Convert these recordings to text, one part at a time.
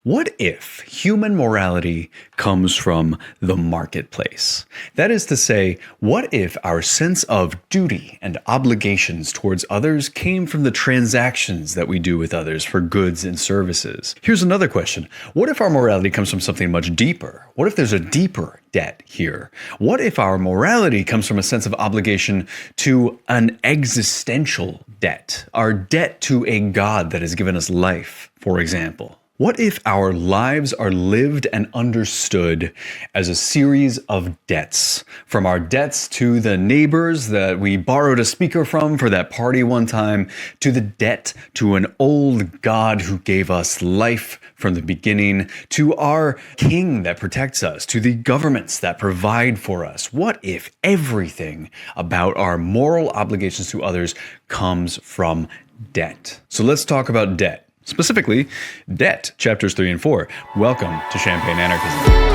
What if human morality comes from the marketplace? That is to say, what if our sense of duty and obligations towards others came from the transactions that we do with others for goods and services? Here's another question. What if our morality comes from something much deeper? What if there's a deeper debt here? What if our morality comes from a sense of obligation to an existential debt? Our debt to a God that has given us life, for example. What if our lives are lived and understood as a series of debts? From our debts to the neighbors that we borrowed a speaker from for that party one time, to the debt to an old God who gave us life from the beginning, to our king that protects us, to the governments that provide for us. What if everything about our moral obligations to others comes from debt? So let's talk about debt. Specifically, debt, chapters 3 and 4. Welcome to Champagne Anarchism.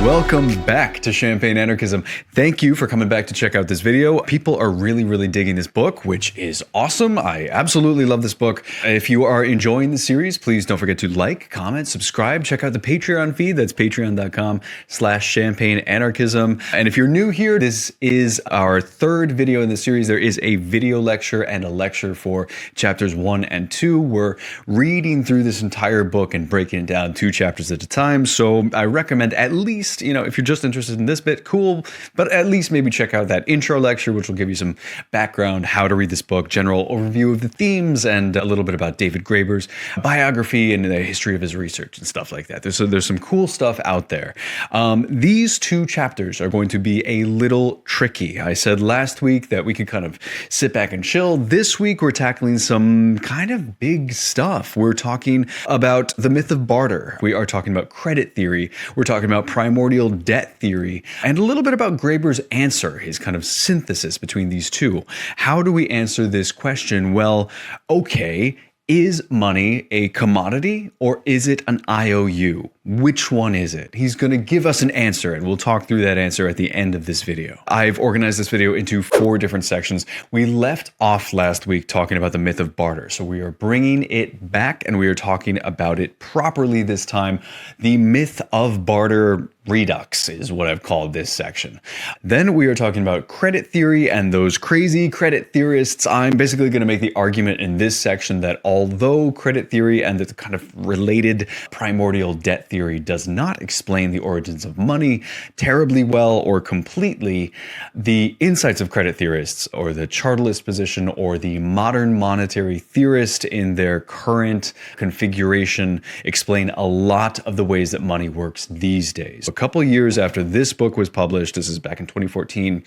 Welcome back to Champagne Anarchism. Thank you for coming back to check out this video. People are really digging this book, which is awesome. I absolutely love this book. If you are enjoying the series, please don't forget to like, comment, subscribe, check out the Patreon feed. That's patreon.com/champagne anarchism. And if you're new here, this is our third video in the series. There is a video lecture and a lecture for chapters 1 and 2. We're reading through this entire book and breaking it down 2 chapters at a time. So I recommend at least, if you're just interested in this bit, cool, but at least maybe check out that intro lecture, which will give you some background, how to read this book, general overview of the themes, and a little bit about David Graeber's biography and the history of his research and stuff like that. There's some cool stuff out there. These 2 chapters are going to be a little tricky. I said last week that we could kind of sit back and chill. This week, we're tackling some kind of big stuff. We're talking about the myth of barter. We are talking about credit theory. We're talking about primordial debt theory, and a little bit about Graeber's answer, his kind of synthesis between these two. How do we answer this question? Well, okay, is money a commodity or is it an IOU? Which one is it? He's going to give us an answer, and we'll talk through that answer at the end of this video. I've organized this video into 4 different sections. We left off last week talking about the myth of barter, so we are bringing it back and we are talking about it properly this time. The myth of barter redux is what I've called this section. Then we are talking about credit theory and those crazy credit theorists. I'm basically going to make the argument in this section that although credit theory and the kind of related primordial debt theory does not explain the origins of money terribly well or completely, the insights of credit theorists or the chartalist position or the modern monetary theorist in their current configuration explain a lot of the ways that money works these days. A couple years after this book was published, this is back in 2014,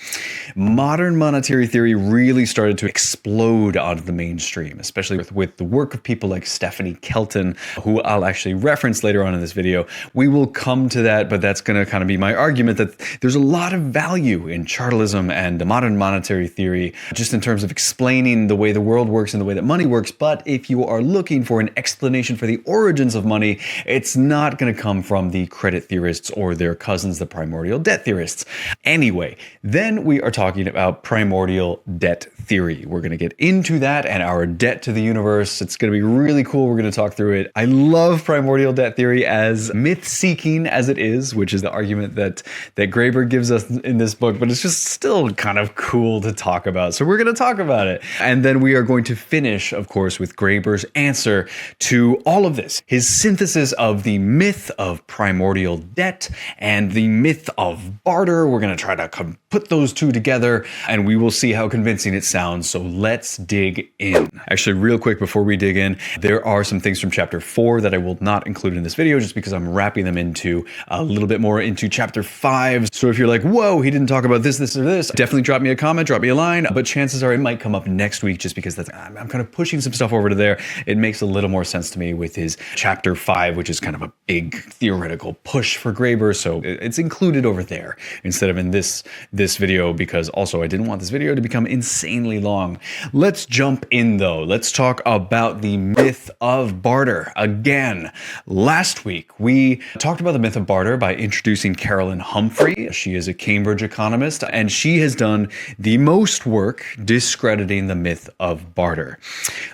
modern monetary theory really started to explode onto the mainstream, especially with the work of people like Stephanie Kelton, who I'll actually reference later on in this video. We will come to that, but that's going to kind of be my argument that there's a lot of value in chartalism and modern monetary theory, just in terms of explaining the way the world works and the way that money works. But if you are looking for an explanation for the origins of money, it's not going to come from the credit theorists or their cousins, the primordial debt theorists. Anyway, then we are talking about primordial debt theory. We're going to get into that and our debt to the universe. It's going to be really cool. We're going to talk through it. I love primordial debt theory, as myth-seeking as it is, which is the argument that Graeber gives us in this book, but it's just still kind of cool to talk about. So we're going to talk about it. And then we are going to finish, of course, with Graeber's answer to all of this, his synthesis of the myth of primordial debt and the myth of barter. We're going to try to put those 2 together, and we will see how convincing it sounds. So let's dig in. Actually, real quick before we dig in, there are some things from chapter 4 that I will not include in this video just because I'm wrapping them into a little bit more into chapter 5. So if you're like, whoa, he didn't talk about this, or this, definitely drop me a comment, drop me a line. But chances are it might come up next week just because I'm kind of pushing some stuff over to there. It makes a little more sense to me with his chapter 5, which is kind of a big theoretical push for Graeber. so it's included over there instead of in this video, because also I didn't want this video to become insanely long. Let's jump in though. Let's talk about the myth of barter. Again, last week we talked about the myth of barter by introducing Carolyn Humphrey. She is a Cambridge economist, and she has done the most work discrediting the myth of barter.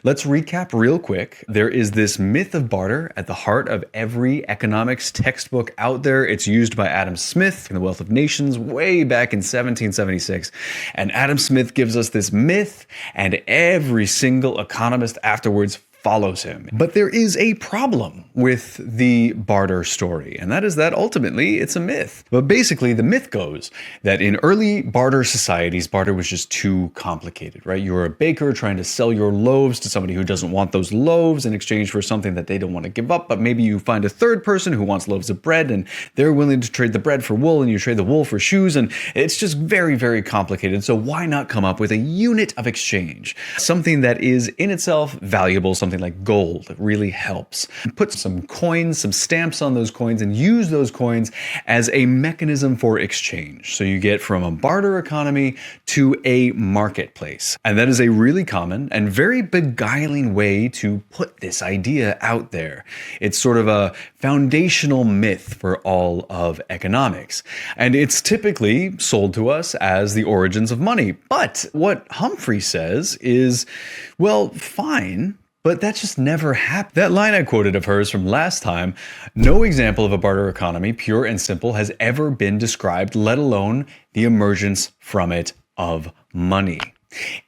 Let's recap real quick. There is this myth of barter at the heart of every economics textbook out there. It's used by Adam Smith in The Wealth of Nations way back in 1776. And Adam Smith gives us this myth, and every single economist afterwards follows him. But there is a problem with the barter story, and that is that ultimately it's a myth. But basically the myth goes that in early barter societies, barter was just too complicated, right? You're a baker trying to sell your loaves to somebody who doesn't want those loaves in exchange for something that they don't want to give up, but maybe you find a third person who wants loaves of bread and they're willing to trade the bread for wool, and you trade the wool for shoes, and it's just very, very complicated. So why not come up with a unit of exchange? Something that is in itself valuable, something like gold really helps. Put some coins, some stamps on those coins, and use those coins as a mechanism for exchange. So you get from a barter economy to a marketplace. And that is a really common and very beguiling way to put this idea out there. It's sort of a foundational myth for all of economics. And it's typically sold to us as the origins of money. But what Humphrey says is, well, fine, but that just never happened. That line I quoted of hers from last time, no example of a barter economy, pure and simple, has ever been described, let alone the emergence from it of money.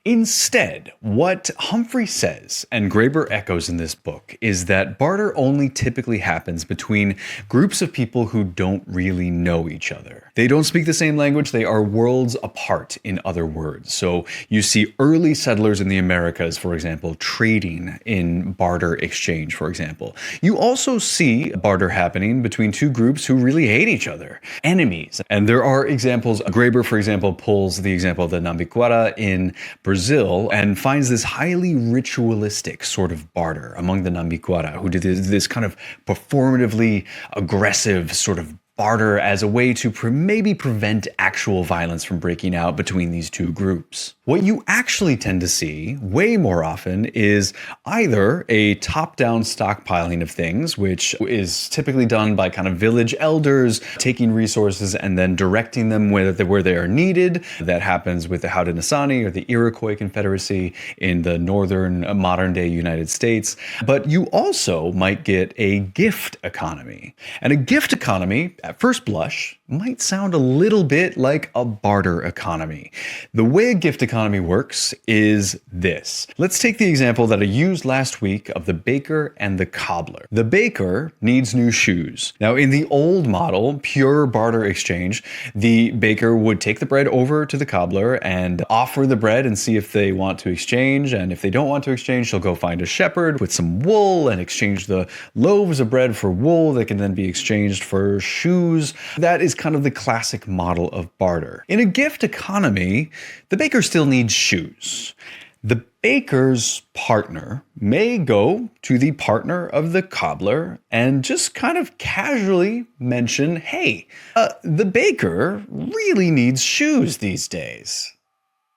Instead, what Humphrey says, and Graeber echoes in this book, is that barter only typically happens between groups of people who don't really know each other. They don't speak the same language, they are worlds apart, in other words. So you see early settlers in the Americas, for example, trading in barter exchange, for example. You also see barter happening between two groups who really hate each other, enemies. And there are examples. Graeber, for example, pulls the example of the Nambiquara in Brazil and finds this highly ritualistic sort of barter among the Nambiquara, who did this kind of performatively aggressive sort of barter as a way to maybe prevent actual violence from breaking out between these two groups. What you actually tend to see way more often is either a top-down stockpiling of things, which is typically done by kind of village elders taking resources and then directing them where they are needed. That happens with the Haudenosaunee or the Iroquois Confederacy in the northern modern-day United States. But you also might get a gift economy. And a gift economy, at first blush, might sound a little bit like a barter economy. The way a gift economy works is this. Let's take the example that I used last week of the baker and the cobbler. The baker needs new shoes. Now, in the old model, pure barter exchange, the baker would take the bread over to the cobbler and offer the bread and see if they want to exchange. And if they don't want to exchange, she'll go find a shepherd with some wool and exchange the loaves of bread for wool that can then be exchanged for shoes. That is kind of the classic model of barter. In a gift economy, the baker still needs shoes. The baker's partner may go to the partner of the cobbler and just kind of casually mention, hey, the baker really needs shoes these days.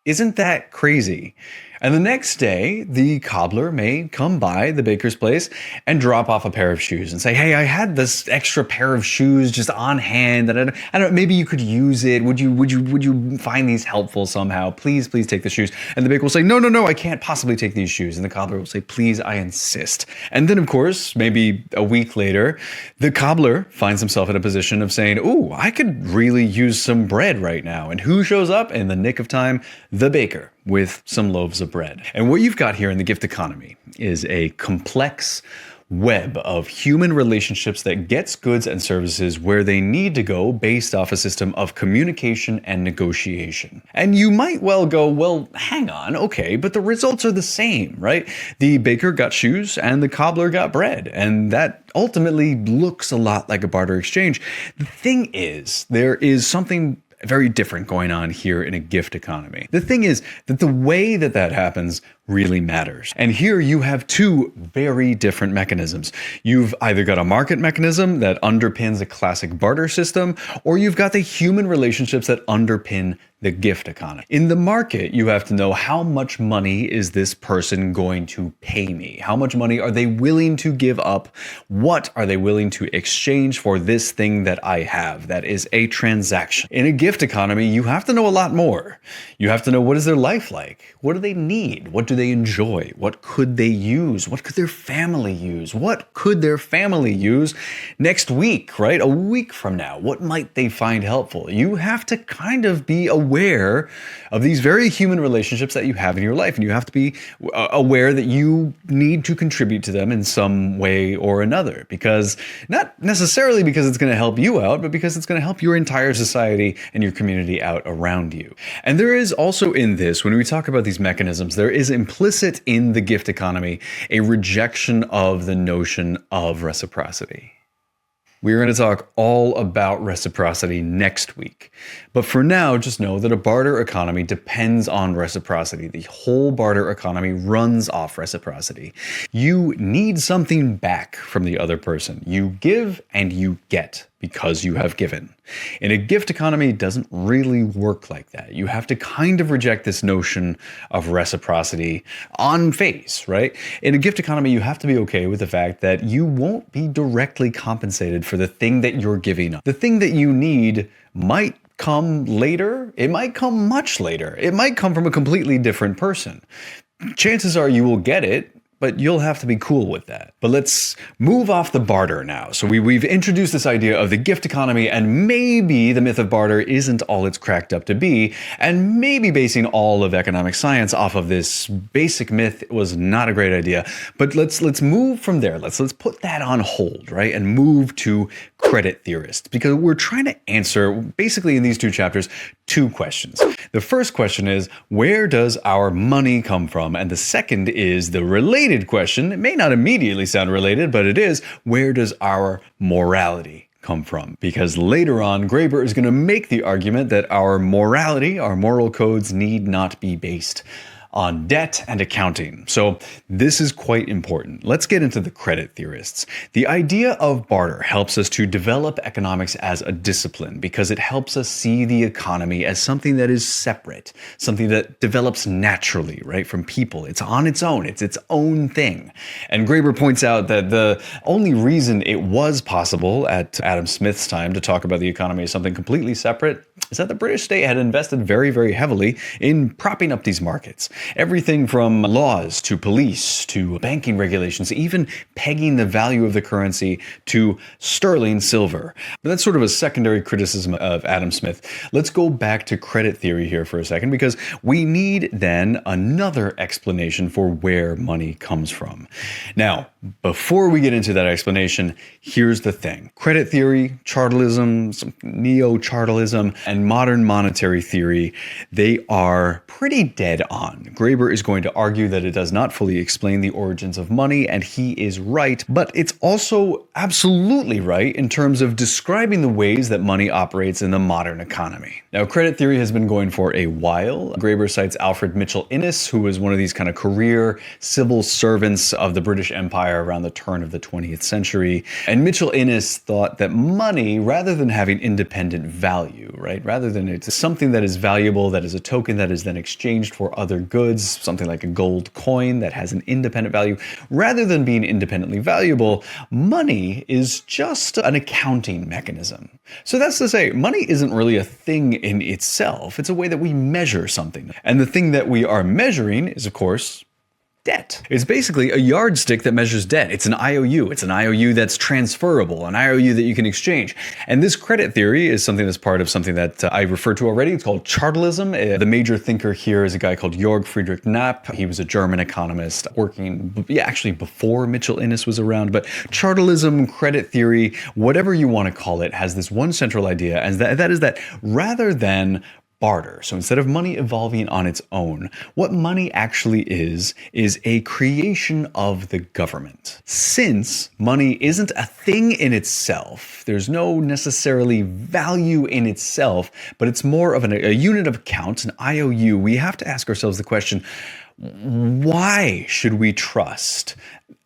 Isn't that crazy? And the next day, the cobbler may come by the baker's place and drop off a pair of shoes and say, hey, I had this extra pair of shoes just on hand that I don't, maybe you could use it. Would you find these helpful somehow? Please take the shoes. And the baker will say, no, I can't possibly take these shoes. And the cobbler will say, please, I insist. And then, of course, maybe a week later, the cobbler finds himself in a position of saying, ooh, I could really use some bread right now. And who shows up in the nick of time? The baker, with some loaves of bread. And what you've got here in the gift economy is a complex web of human relationships that gets goods and services where they need to go based off a system of communication and negotiation. And you might well go, well, hang on, okay, but the results are the same, right? The baker got shoes and the cobbler got bread, and that ultimately looks a lot like a barter exchange. The thing is, there is something very different going on here in a gift economy. The thing is that the way that happens really matters. And here you have two very different mechanisms. You've either got a market mechanism that underpins a classic barter system, or you've got the human relationships that underpin the gift economy. In the market, you have to know how much money is this person going to pay me? How much money are they willing to give up? What are they willing to exchange for this thing that I have? That is a transaction. In a gift economy, you have to know a lot more. You have to know, what is their life like? What do they need? What do they enjoy? What could they use? What could their family use? What could their family use next week, right? A week from now? What might they find helpful? You have to kind of be aware of these very human relationships that you have in your life, and you have to be aware that you need to contribute to them in some way or another, because not necessarily because it's going to help you out, but because it's going to help your entire society and your community out around you. And there is also in this, when we talk about these mechanisms, there is implicit in the gift economy a rejection of the notion of reciprocity. We're going to talk all about reciprocity next week. But for now, just know that a barter economy depends on reciprocity. The whole barter economy runs off reciprocity. You need something back from the other person. You give and you get because you have given. In a gift economy, it doesn't really work like that. You have to kind of reject this notion of reciprocity on face, right? In a gift economy, you have to be okay with the fact that you won't be directly compensated for the thing that you're giving up. The thing that you need might come later. It might come much later. It might come from a completely different person. Chances are you will get it, but you'll have to be cool with that. But let's move off the barter now. So we've introduced this idea of the gift economy, and maybe the myth of barter isn't all it's cracked up to be, and maybe basing all of economic science off of this basic myth was not a great idea. But let's move from there. Let's put that on hold, right? And move to credit theorists, because we're trying to answer, basically in these two chapters, two questions. The first question is, where does our money come from? And the second is the related question. It may not immediately sound related, but it is, where does our morality come from? Because later on, Graeber is going to make the argument that our morality, our moral codes, need not be based on debt and accounting. So this is quite important. Let's get into the credit theorists. The idea of barter helps us to develop economics as a discipline because it helps us see the economy as something that is separate, something that develops naturally, right, from people. It's on its own. It's its own thing. And Graeber points out that the only reason it was possible at Adam Smith's time to talk about the economy as something completely separate is that the British state had invested very, very heavily in propping up these markets. Everything from laws to police to banking regulations, even pegging the value of the currency to sterling silver. But that's sort of a secondary criticism of Adam Smith. Let's go back to credit theory here for a second, because we need then another explanation for where money comes from. Now, before we get into that explanation, here's the thing. Credit theory, chartalism, neo-chartalism, and modern monetary theory, they are pretty dead on. Graeber is going to argue that it does not fully explain the origins of money, and he is right, but it's also absolutely right in terms of describing the ways that money operates in the modern economy. Now, credit theory has been going for a while. Graeber cites Alfred Mitchell Innes, who was one of these kind of career civil servants of the British Empire around the turn of the 20th century. And Mitchell Innes thought that money, rather than having independent value, right, rather than it's something that is valuable, that is a token that is then exchanged for other goods, something like a gold coin that has an independent value, rather than being independently valuable, money is just an accounting mechanism. So that's to say, money isn't really a thing in itself. It's a way that we measure something. And the thing that we are measuring is, of course, debt. It's basically a yardstick that measures debt. It's an IOU. It's an IOU that's transferable, an IOU that you can exchange. And this credit theory is something that's part of something that I referred to already. It's called chartalism. The major thinker here is a guy called Georg Friedrich Knapp. He was a German economist working, actually before Mitchell Innes was around. But chartalism, credit theory, whatever you want to call it, has this one central idea, and that is that rather than barter. So instead of money evolving on its own, what money actually is a creation of the government. Since money isn't a thing in itself, there's no necessarily value in itself, but it's more of a unit of account, an IOU, we have to ask ourselves the question, Why should we trust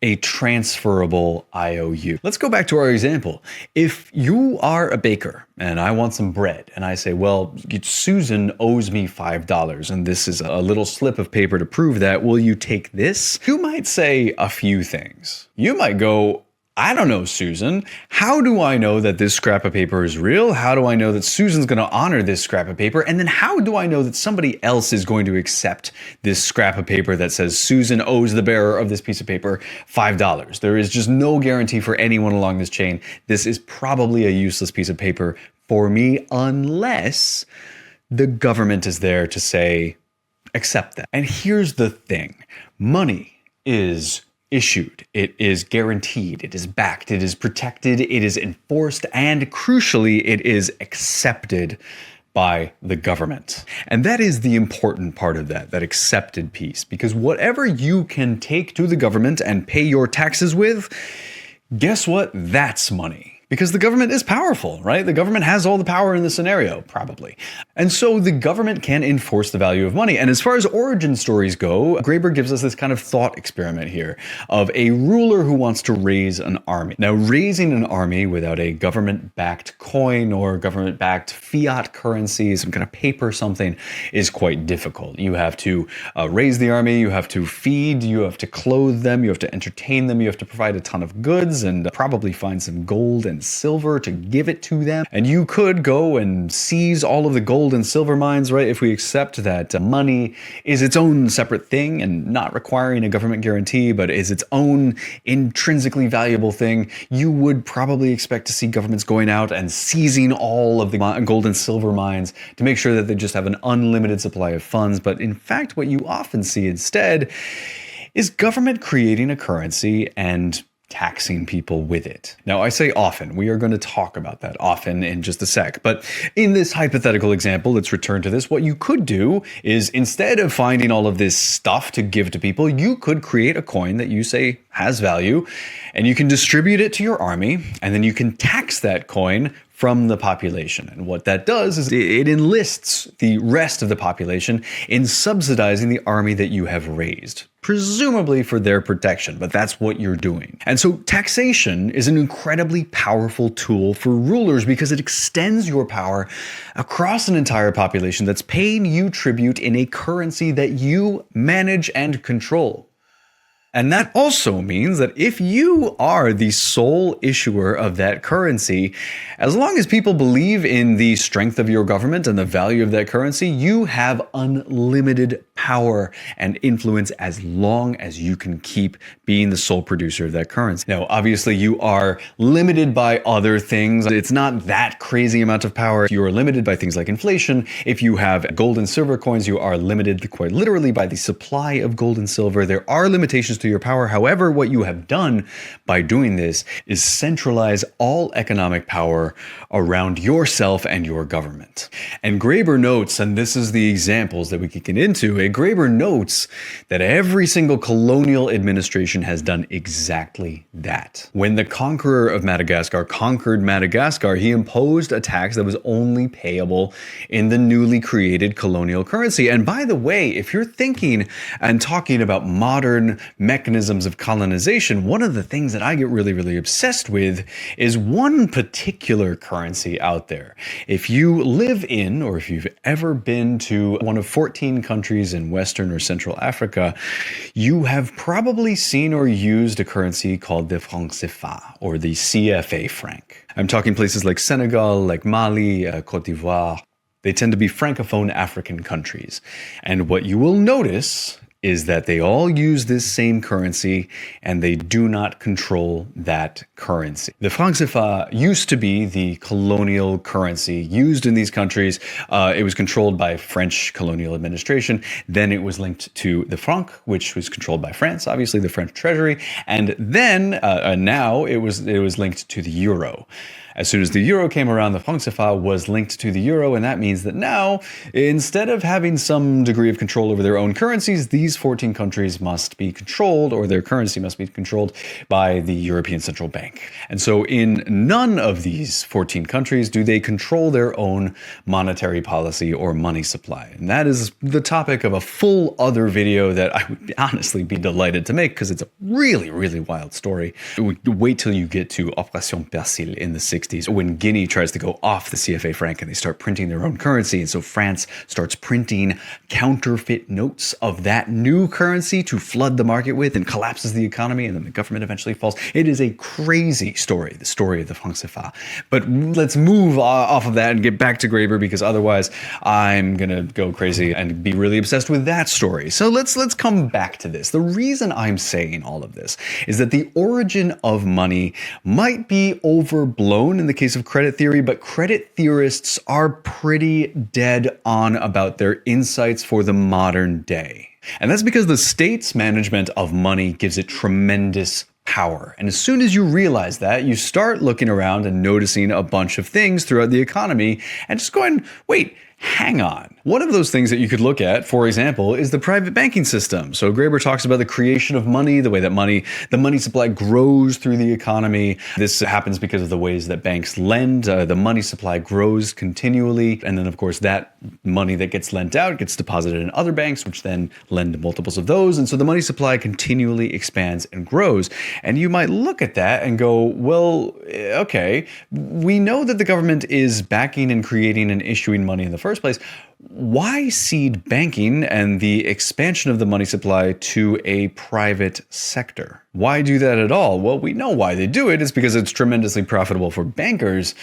a transferable IOU? Let's go back to our example. If you are a baker and I want some bread and I say, well, Susan owes me $5 and this is a little slip of paper to prove that, will you take this? You might say a few things. You might go, I don't know, Susan. How do I know that this scrap of paper is real? How do I know that Susan's going to honor this scrap of paper? And then how do I know that somebody else is going to accept this scrap of paper that says Susan owes the bearer of this piece of paper $5? There is just no guarantee for anyone along this chain. This is probably a useless piece of paper for me unless the government is there to say, accept that. And here's the thing. Money is issued, it is guaranteed, it is backed, it is protected, it is enforced, and crucially, it is accepted by the government. And that is the important part of that accepted piece, because whatever you can take to the government and pay your taxes with, guess what? That's money. Because the government is powerful, right? The government has all the power in the scenario, probably. And so the government can enforce the value of money. And as far as origin stories go, Graeber gives us this kind of thought experiment here of a ruler who wants to raise an army. Now, raising an army without a government-backed coin or government-backed fiat currency, some kind of paper something, is quite difficult. You have to raise the army, you have to feed, you have to clothe them, you have to entertain them, you have to provide a ton of goods and probably find some gold and silver to give it to them. And you could go and seize all of the gold and silver mines, right? If we accept that money is its own separate thing and not requiring a government guarantee, but is its own intrinsically valuable thing, you would probably expect to see governments going out and seizing all of the gold and silver mines to make sure that they just have an unlimited supply of funds. But in fact, what you often see instead is government creating a currency and taxing people with it. Now, I say often. We are going to talk about that often in just a sec. But in this hypothetical example, let's return to this. What you could do is, instead of finding all of this stuff to give to people, you could create a coin that you say has value, and you can distribute it to your army, and then you can tax that coin from the population. And what that does is it enlists the rest of the population in subsidizing the army that you have raised, presumably for their protection, but that's what you're doing. And so taxation is an incredibly powerful tool for rulers because it extends your power across an entire population that's paying you tribute in a currency that you manage and control. And that also means that if you are the sole issuer of that currency, as long as people believe in the strength of your government and the value of that currency, you have unlimited power and influence as long as you can keep being the sole producer of that currency. Now, obviously, you are limited by other things. It's not that crazy amount of power. You are limited by things like inflation. If you have gold and silver coins, you are limited quite literally by the supply of gold and silver. There are limitations to your power. However, what you have done by doing this is centralize all economic power around yourself and your government. And Graeber notes, and this is the examples that we could get into, Graeber notes that every single colonial administration has done exactly that. When the conqueror of Madagascar conquered Madagascar, he imposed a tax that was only payable in the newly created colonial currency. And by the way, if you're thinking and talking about modern mechanisms of colonization, one of the things that I get really, really obsessed with is one particular currency out there. If you live in, or if you've ever been to one of 14 countries in Western or Central Africa, you have probably seen or used a currency called the franc CFA, or the CFA franc. I'm talking places like Senegal, like Mali, Cote d'Ivoire. They tend to be francophone African countries. And what you will notice is that they all use this same currency and they do not control that currency. The franc CFA used to be the colonial currency used in these countries. It was controlled by French colonial administration. Then it was linked to the franc, which was controlled by France, obviously the French treasury. And then now it was linked to the euro. As soon as the euro came around, the franc CFA was linked to the euro, and that means that now, instead of having some degree of control over their own currencies, these 14 countries must be controlled, or their currency must be controlled by the European Central Bank. And so in none of these 14 countries do they control their own monetary policy or money supply. And that is the topic of a full other video that I would honestly be delighted to make, because it's a really, really wild story. Wait till you get to Opération Persil in the 60s, when Guinea tries to go off the CFA franc and they start printing their own currency. And so France starts printing counterfeit notes of that new currency to flood the market with, and collapses the economy, and then the government eventually falls. It is a crazy story, the story of the franc CFA. But let's move off of that and get back to Graeber, because otherwise I'm gonna go crazy and be really obsessed with that story. So let's come back to this. The reason I'm saying all of this is that the origin of money might be overblown in the case of credit theory, but credit theorists are pretty dead on about their insights for the modern day. And that's because the state's management of money gives it tremendous power. And as soon as you realize that, you start looking around and noticing a bunch of things throughout the economy and just going, wait, hang on. One of those things that you could look at, for example, is the private banking system. So Graeber talks about the creation of money, the way that the money supply grows through the economy. This happens because of the ways that banks lend. The money supply grows continually. And then, of course, that money that gets lent out gets deposited in other banks, which then lend multiples of those. And so the money supply continually expands and grows. And you might look at that and go, well, okay, we know that the government is backing and creating and issuing money in the first place. Why cede banking and the expansion of the money supply to a private sector? Why do that at all? Well, we know why they do it. It's because it's tremendously profitable for bankers.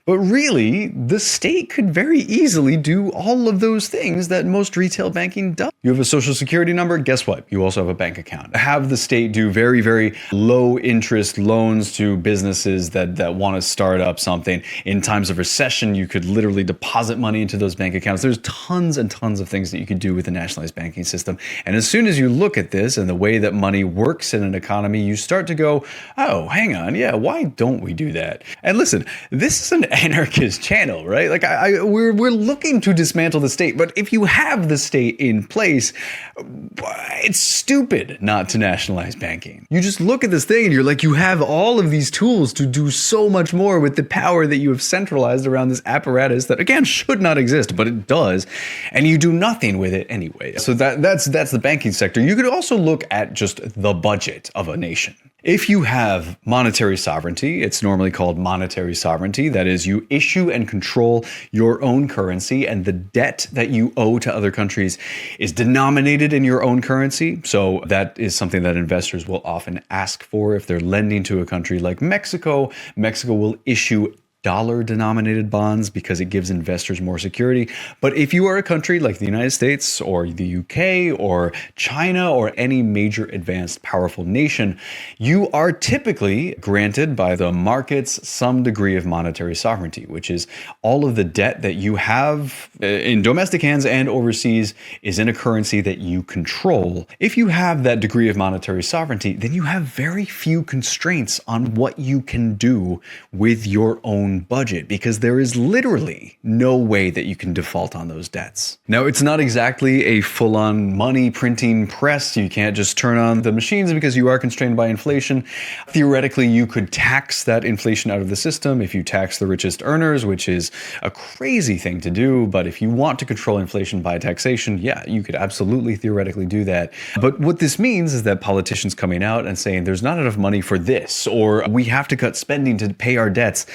But really, the state could very easily do all of those things that most retail banking does. You have a social security number, guess what? You also have a bank account. Have the state do very, very low interest loans to businesses that want to start up something. In times of recession, you could literally deposit money into those bank accounts. There's tons and tons of things that you could do with the nationalized banking system. And as soon as you look at this and the way that money works in an economy, you start to go, oh, hang on, yeah, why don't we do that? And listen, this is an anarchist channel, right? Like we're looking to dismantle the state, but if you have the state in place, it's stupid not to nationalize banking. You just look at this thing and you're like, you have all of these tools to do so much more with the power that you have centralized around this apparatus that, again, should not exist, but it does, and you do nothing with it anyway. So that's the banking sector. You could also look at just the budget of a nation. If you have monetary sovereignty, it's normally called monetary sovereignty. That is, you issue and control your own currency, and the debt that you owe to other countries is denominated in your own currency. So that is something that investors will often ask for if they're lending to a country like Mexico. Mexico will issue dollar-denominated bonds because it gives investors more security. But if you are a country like the United States or the UK or China or any major advanced powerful nation, you are typically granted by the markets some degree of monetary sovereignty, which is all of the debt that you have in domestic hands and overseas is in a currency that you control. If you have that degree of monetary sovereignty, then you have very few constraints on what you can do with your own budget, because there is literally no way that you can default on those debts. Now, it's not exactly a full-on money printing press. You can't just turn on the machines because you are constrained by inflation. Theoretically, you could tax that inflation out of the system if you tax the richest earners, which is a crazy thing to do. But if you want to control inflation by taxation, yeah, you could absolutely theoretically do that. But what this means is that politicians coming out and saying there's not enough money for this, or we have to cut spending to pay our debts,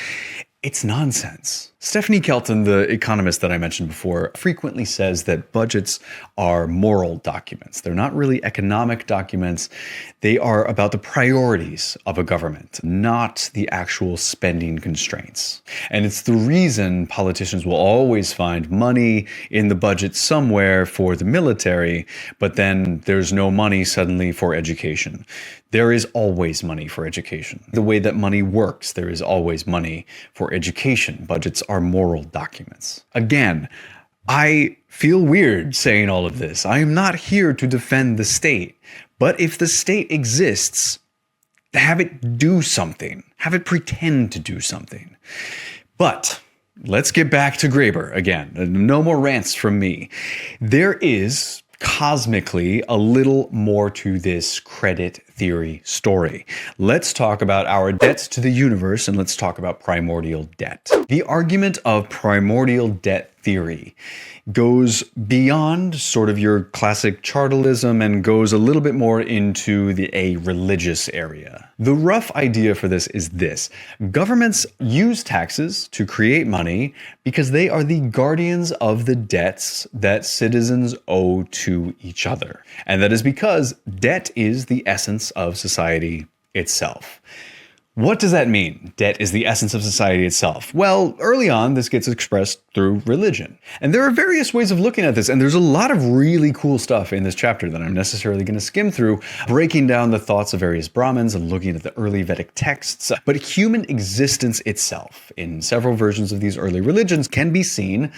it's nonsense. Stephanie Kelton, the economist that I mentioned before, frequently says that budgets are moral documents. They're not really economic documents. They are about the priorities of a government, not the actual spending constraints. And it's the reason politicians will always find money in the budget somewhere for the military, but then there's no money suddenly for education. There is always money for education. The way that money works, there is always money for education. Budgets are moral documents. Again, I feel weird saying all of this. I am not here to defend the state. But if the state exists, Have it do something. Have it pretend to do something. But let's get back to Graeber again. No more rants from me. There is cosmically a little more to this credit theory story. Let's talk about our debts to the universe, and let's talk about primordial debt. The argument of primordial debt theory goes beyond sort of your classic chartalism and goes a little bit more into a religious area. The rough idea for this is this: governments use taxes to create money because they are the guardians of the debts that citizens owe to each other. And that is because debt is the essence of society itself. What does that mean? Debt is the essence of society itself. Well, early on, this gets expressed through religion. And there are various ways of looking at this, and there's a lot of really cool stuff in this chapter that I'm necessarily going to skim through, breaking down the thoughts of various Brahmins and looking at the early Vedic texts. But human existence itself, in several versions of these early religions, can be seen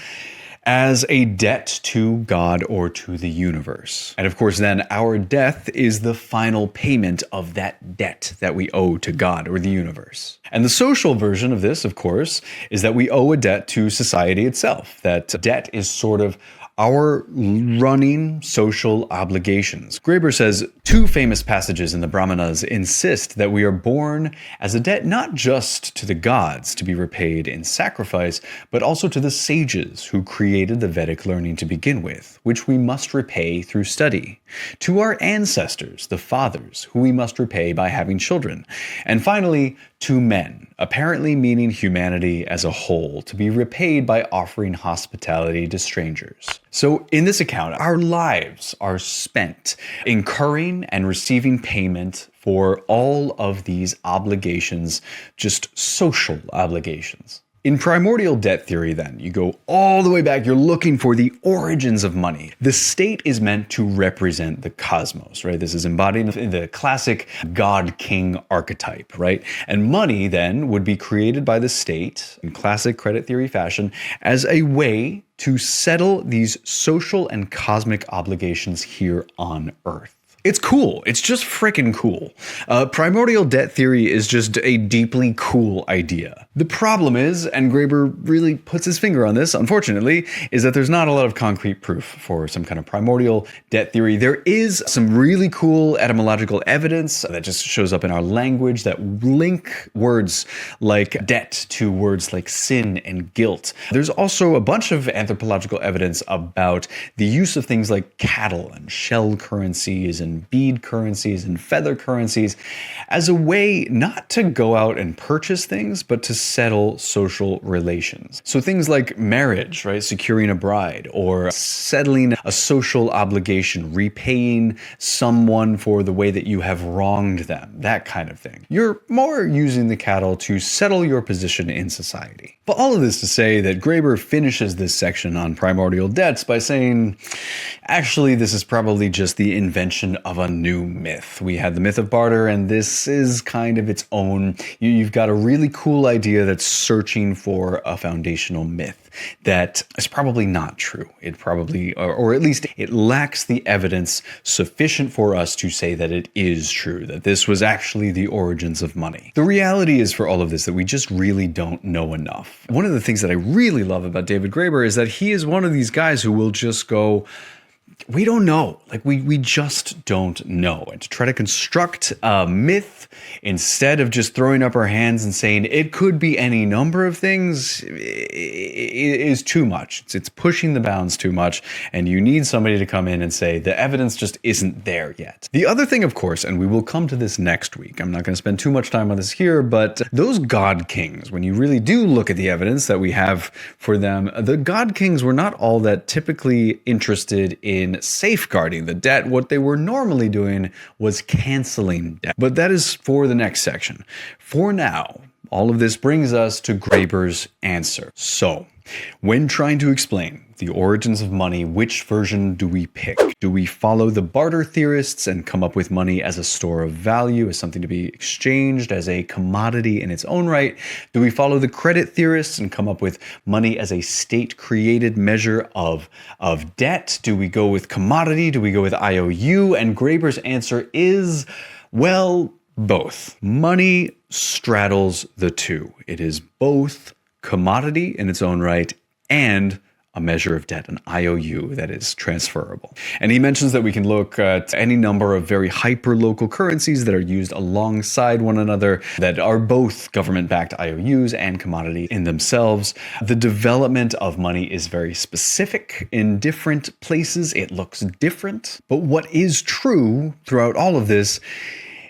as a debt to God or to the universe. And of course, then our death is the final payment of that debt that we owe to God or the universe. And the social version of this, of course, is that we owe a debt to society itself. That debt is sort of our running social obligations. Graeber says two famous passages in the Brahmanas insist that we are born as a debt not just to the gods to be repaid in sacrifice, but also to the sages who created the Vedic learning to begin with, which we must repay through study, to our ancestors, the fathers, who we must repay by having children, and finally, to men, apparently meaning humanity as a whole, to be repaid by offering hospitality to strangers. So in this account, our lives are spent incurring and receiving payment for all of these obligations, just social obligations. In primordial debt theory, then, you go all the way back, you're looking for the origins of money. The state is meant to represent the cosmos, right? This is embodied in the classic god-king archetype, right? And money, then, would be created by the state, in classic credit theory fashion, as a way to settle these social and cosmic obligations here on Earth. It's cool. It's just freaking cool. Primordial debt theory is just a deeply cool idea. The problem is, and Graeber really puts his finger on this, unfortunately, is that there's not a lot of concrete proof for some kind of primordial debt theory. There is some really cool etymological evidence that just shows up in our language that link words like debt to words like sin and guilt. There's also a bunch of anthropological evidence about the use of things like cattle and shell currencies and bead currencies and feather currencies as a way not to go out and purchase things, but to settle social relations. So things like marriage, right? Securing a bride, or settling a social obligation, repaying someone for the way that you have wronged them, that kind of thing. You're more using the cattle to settle your position in society. But all of this to say that Graeber finishes this section on primordial debts by saying, actually, this is probably just the invention of a new myth. We had the myth of barter, and this is kind of its own. You've got a really cool idea that's searching for a foundational myth that is probably not true. It probably, or at least it lacks the evidence sufficient for us to say that it is true, that this was actually the origins of money. The reality is for all of this that we just really don't know enough. One of the things that I really love about David Graeber is that he is one of these guys who will just go, we don't know. Like, we just don't know. And to try to construct a myth instead of just throwing up our hands and saying it could be any number of things is too much. It's pushing the bounds too much. And you need somebody to come in and say the evidence just isn't there yet. The other thing, of course, and we will come to this next week, I'm not going to spend too much time on this here, but those god kings, when you really do look at the evidence that we have for them, the god kings were not all that typically interested in safeguarding the debt. What they were normally doing was canceling debt. But that is for the next section. For now, all of this brings us to Graeber's answer. So, when trying to explain the origins of money, which version do we pick? Do we follow the barter theorists and come up with money as a store of value, as something to be exchanged, as a commodity in its own right? Do we follow the credit theorists and come up with money as a state-created measure of debt? Do we go with commodity? Do we go with IOU? And Graeber's answer is, well, both. Money straddles the two. It is both commodity in its own right and a measure of debt, an IOU that is transferable. And he mentions that we can look at any number of very hyper-local currencies that are used alongside one another that are both government-backed IOUs and commodity in themselves. The development of money is very specific in different places. It looks different. But what is true throughout all of this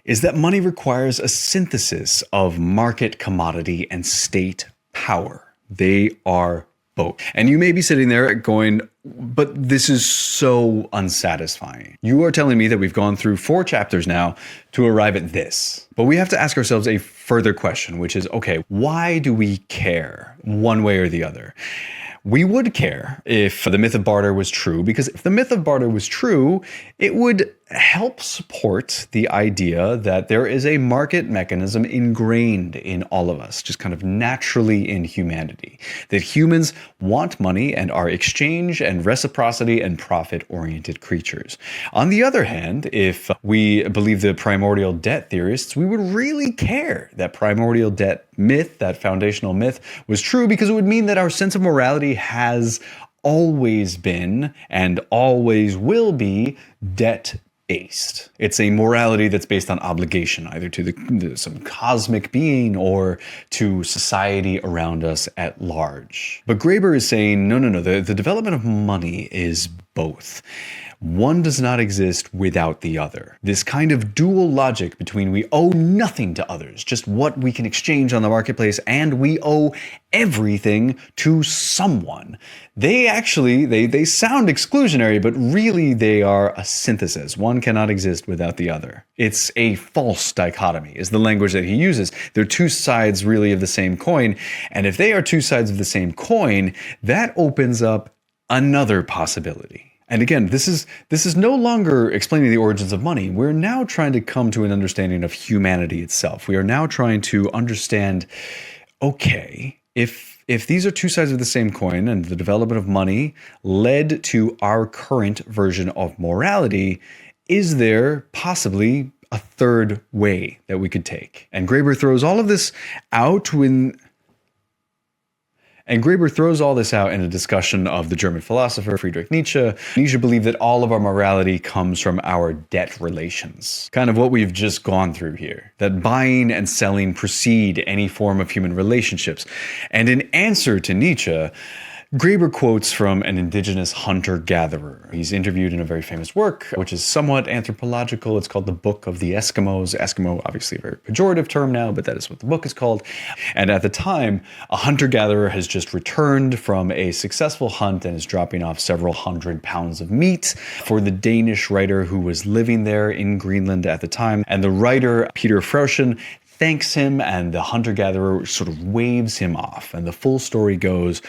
is that money requires a synthesis of market, commodity, and state power. They are both. And you may be sitting there going, but this is so unsatisfying. You are telling me that we've gone through 4 chapters now to arrive at this. But we have to ask ourselves a further question, which is, okay, why do we care one way or the other? We would care if the myth of barter was true, because if the myth of barter was true, it would help support the idea that there is a market mechanism ingrained in all of us, just kind of naturally in humanity, that humans want money and are exchange and reciprocity and profit-oriented creatures. On the other hand, if we believe the primordial debt theorists, we would really care that primordial debt myth, that foundational myth, was true, because it would mean that our sense of morality has always been and always will be debt-based. It's a morality that's based on obligation, either to some cosmic being or to society around us at large. But Graeber is saying, no, the development of money is both. One does not exist without the other. This kind of dual logic between we owe nothing to others, just what we can exchange on the marketplace, and we owe everything to someone. They sound exclusionary, but really they are a synthesis. One cannot exist without the other. It's a false dichotomy, is the language that he uses. They're two sides really of the same coin. And if they are two sides of the same coin, that opens up another possibility. And again, this is no longer explaining the origins of money. We're now trying to come to an understanding of humanity itself. We are now trying to understand, okay, if these are two sides of the same coin and the development of money led to our current version of morality, is there possibly a third way that we could take? And Graeber throws all of this out in a discussion of the German philosopher Friedrich Nietzsche. Nietzsche believed that all of our morality comes from our debt relations. Kind of what we've just gone through here. That buying and selling precede any form of human relationships. And in answer to Nietzsche, Graeber quotes from an indigenous hunter-gatherer. He's interviewed in a very famous work, which is somewhat anthropological. It's called The Book of the Eskimos. Eskimo, obviously a very pejorative term now, but that is what the book is called. And at the time, a hunter-gatherer has just returned from a successful hunt and is dropping off several hundred pounds of meat for the Danish writer who was living there in Greenland at the time. And the writer, Peter Freuchen, thanks him, and the hunter-gatherer sort of waves him off. And the full story goes,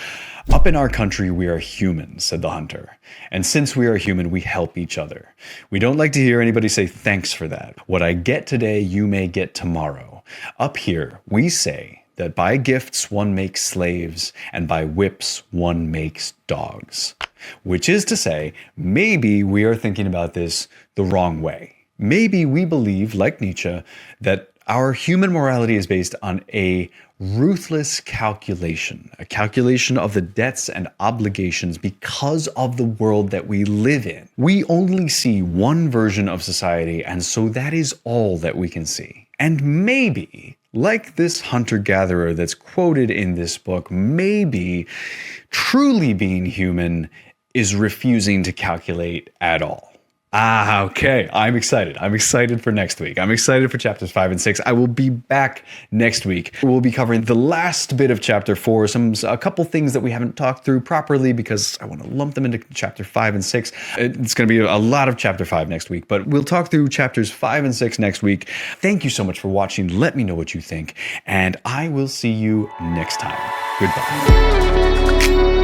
"Up in our country, we are human," said the hunter. "And since we are human, we help each other. We don't like to hear anybody say thanks for that. What I get today, you may get tomorrow. Up here, we say that by gifts one makes slaves, and by whips one makes dogs." Which is to say, maybe we are thinking about this the wrong way. Maybe we believe, like Nietzsche, that our human morality is based on a ruthless calculation, a calculation of the debts and obligations because of the world that we live in. We only see one version of society, and so that is all that we can see. And maybe, like this hunter-gatherer that's quoted in this book, maybe truly being human is refusing to calculate at all. Okay. I'm excited. I'm excited for next week. I'm excited for chapters 5 and 6. I will be back next week. We'll be covering the last bit of chapter 4, a couple things that we haven't talked through properly because I want to lump them into chapter 5 and 6. It's going to be a lot of chapter 5 next week, but we'll talk through chapters 5 and 6 next week. Thank you so much for watching. Let me know what you think, and I will see you next time. Goodbye.